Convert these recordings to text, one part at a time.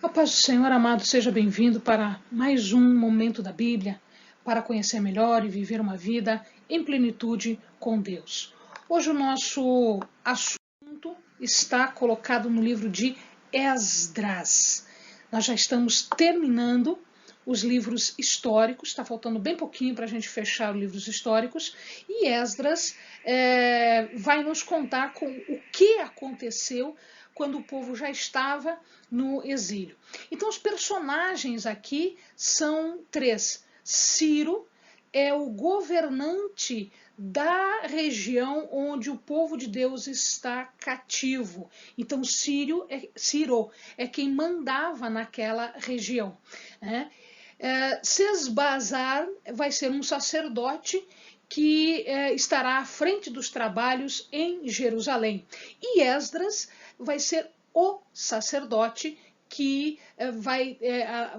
A paz do Senhor, amado, seja bem-vindo para mais um momento da Bíblia, para conhecer melhor e viver uma vida em plenitude com Deus. Hoje o nosso assunto está colocado no livro de Esdras. Nós já estamos terminando os livros históricos, está faltando bem pouquinho para a gente fechar os livros históricos, e Esdras vai nos contar com o que aconteceu quando o povo já estava no exílio. Então, os personagens aqui são três. Ciro é o governante da região onde o povo de Deus está cativo. Então, Ciro é quem mandava naquela região, né? Sesbazar vai ser um sacerdote que estará à frente dos trabalhos em Jerusalém. E Esdras vai ser o sacerdote que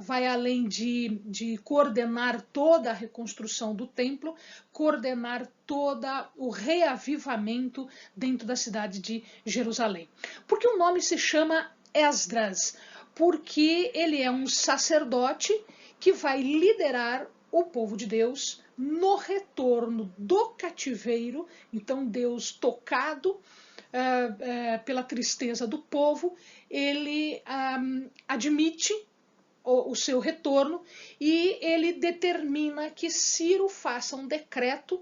vai além de coordenar toda a reconstrução do templo, coordenar todo o reavivamento dentro da cidade de Jerusalém. Por que o nome se chama Esdras? Porque ele é um sacerdote que vai liderar o povo de Deus no retorno do cativeiro. Então Deus, tocado pela tristeza do povo, ele admite o seu retorno e ele determina que Ciro faça um decreto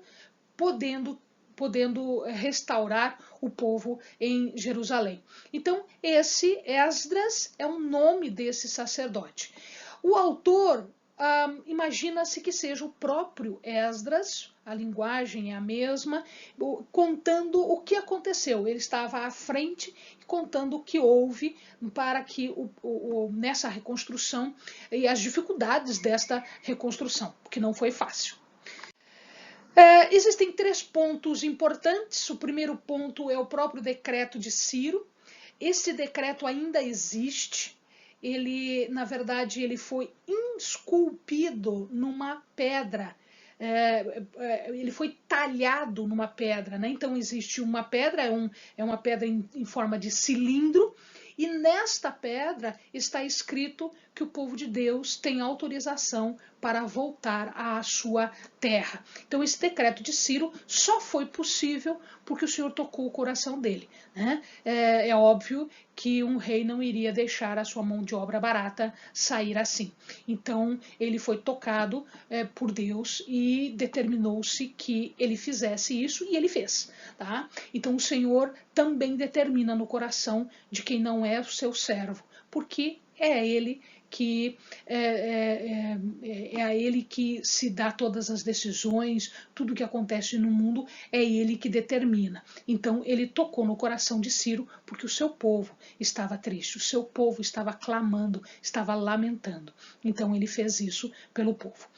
podendo restaurar o povo em Jerusalém. Então, esse Esdras é o nome desse sacerdote. O autor imagina-se que seja o próprio Esdras, a linguagem é a mesma, contando o que aconteceu. Ele estava à frente, contando o que houve para que nessa reconstrução e as dificuldades desta reconstrução, porque não foi fácil. Existem três pontos importantes. O primeiro ponto é o próprio decreto de Ciro. Esse decreto ainda existe. Ele, na verdade, ele foi esculpido numa pedra. Ele foi talhado numa pedra, né? Então existe uma pedra, é uma pedra em forma de cilindro, e nesta pedra está escrito que o povo de Deus tem autorização para voltar à sua terra. Então esse decreto de Ciro só foi possível porque o Senhor tocou o coração dele, né? É óbvio que um rei não iria deixar a sua mão de obra barata sair assim. Então ele foi tocado por Deus e determinou-se que ele fizesse isso, e ele fez, tá? Então o Senhor também determina no coração de quem não é o seu servo, porque é a ele que a ele que se dá todas as decisões, tudo que acontece no mundo é ele que determina. Então ele tocou no coração de Ciro porque o seu povo estava triste, o seu povo estava clamando, estava lamentando. Então ele fez isso pelo povo.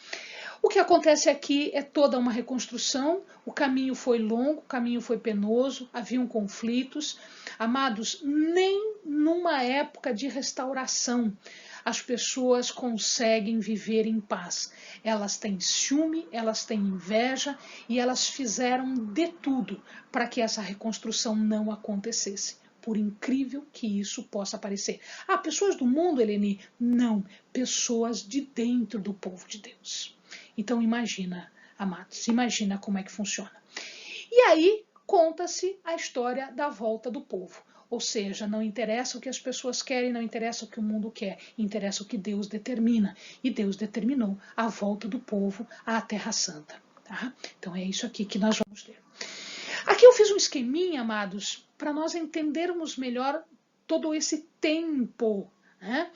O que acontece aqui é toda uma reconstrução. O caminho foi longo, o caminho foi penoso, haviam conflitos. Amados, nem numa época de restauração as pessoas conseguem viver em paz. Elas têm ciúme, elas têm inveja, e elas fizeram de tudo para que essa reconstrução não acontecesse. Por incrível que isso possa parecer. Pessoas do mundo, Eleni? Não, pessoas de dentro do povo de Deus. Então imagina, amados, imagina como é que funciona. E aí conta-se a história da volta do povo. Ou seja, não interessa o que as pessoas querem, não interessa o que o mundo quer, interessa o que Deus determina. E Deus determinou a volta do povo à Terra Santa. Tá? Então é isso aqui que nós vamos ter. Aqui eu fiz um esqueminha, amados, para nós entendermos melhor todo esse tempo, né?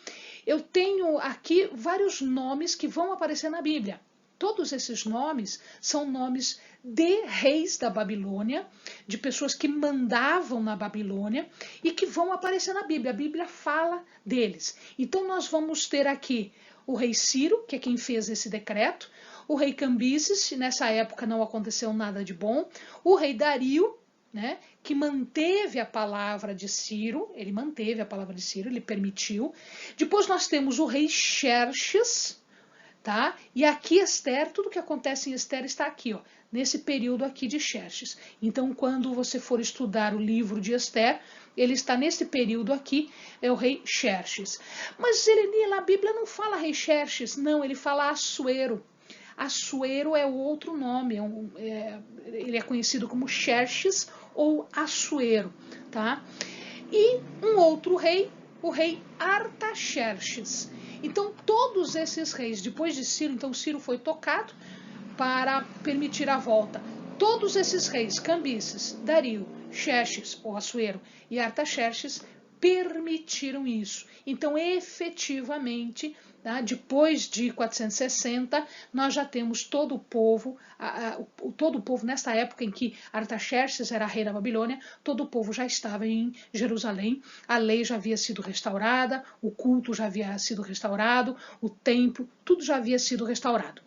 Eu tenho aqui vários nomes que vão aparecer na Bíblia. Todos esses nomes são nomes de reis da Babilônia, de pessoas que mandavam na Babilônia e que vão aparecer na Bíblia. A Bíblia fala deles. Então nós vamos ter aqui o rei Ciro, que é quem fez esse decreto, o rei Cambises, nessa época não aconteceu nada de bom, o rei Dario, né, que manteve a palavra de Ciro, ele manteve a palavra de Ciro, ele permitiu. Depois nós temos o rei Xerxes, tá? E aqui Esther, tudo que acontece em Esther está aqui, ó, nesse período aqui de Xerxes. Então, quando você for estudar o livro de Esther, ele está nesse período aqui, é o rei Xerxes. Mas, Helenila, a Bíblia não fala rei Xerxes, não, ele fala Assuero. Assuero é o outro nome, ele é conhecido como Xerxes ou Assuero, tá? E um outro rei, o rei Artaxerxes. Então, todos esses reis, depois de Ciro, então Ciro foi tocado para permitir a volta. Todos esses reis, Cambises, Dario, Xerxes, ou Assuero, e Artaxerxes, permitiram isso. Então, efetivamente, tá, depois de 460, nós já temos todo o povo, todo o povo nessa época em que Artaxerxes era rei da Babilônia, todo o povo já estava em Jerusalém, a lei já havia sido restaurada, o culto já havia sido restaurado, o templo, tudo já havia sido restaurado.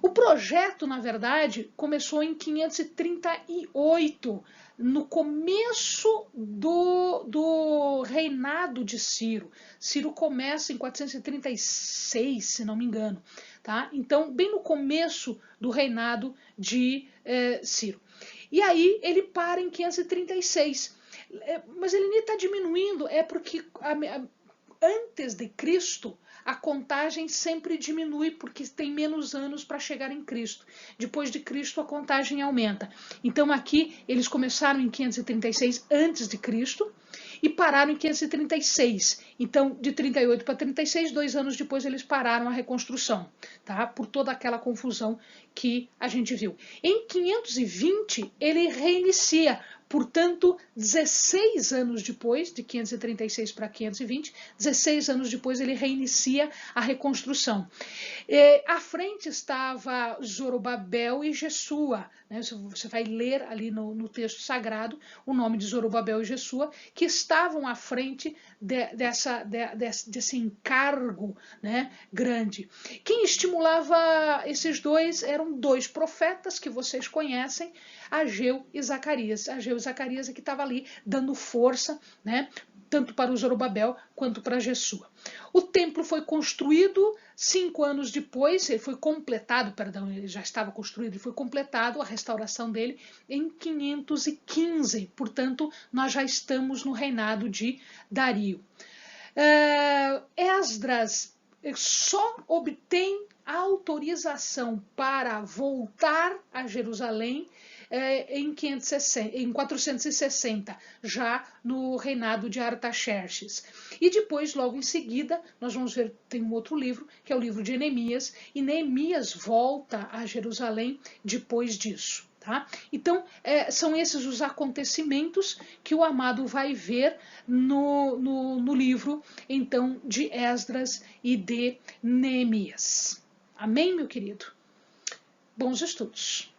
O projeto, na verdade, começou em 538, no começo do reinado de Ciro. Ciro começa em 436, se não me engano. Tá? Então, bem no começo do reinado de Ciro. E aí ele para em 536. Mas ele nem está diminuindo, é porque antes de Cristo, a contagem sempre diminui porque tem menos anos para chegar em Cristo. Depois de Cristo, a contagem aumenta. Então aqui eles começaram em 536 antes de Cristo e pararam em 536. Então, de 38 para 36, 2 anos depois eles pararam a reconstrução, tá? Por toda aquela confusão que a gente viu. Em 520, ele reinicia. Portanto, 16 anos depois, de 536 para 520, 16 anos depois ele reinicia a reconstrução. À frente estava Zorobabel e Jesua. Né? Você vai ler ali no texto sagrado o nome de Zorobabel e Jesua, que estavam à frente desse encargo, né, grande. Quem estimulava esses dois eram dois profetas que vocês conhecem, Ageu e Zacarias. Ageu e Zacarias é que estava ali dando força, né, tanto para o Zorobabel quanto para Jesua. O templo foi construído 5 anos depois, ele foi completado, perdão, ele já estava construído, ele foi completado, a restauração dele, em 515. Portanto, nós já estamos no reinado de Dario. Esdras só obtém autorização para voltar a Jerusalém em 460, já no reinado de Artaxerxes. E depois, logo em seguida, nós vamos ver, tem um outro livro, que é o livro de Neemias, e Neemias volta a Jerusalém depois disso. Tá? Então, são esses os acontecimentos que o amado vai ver no livro, então, de Esdras e de Neemias. Amém, meu querido? Bons estudos!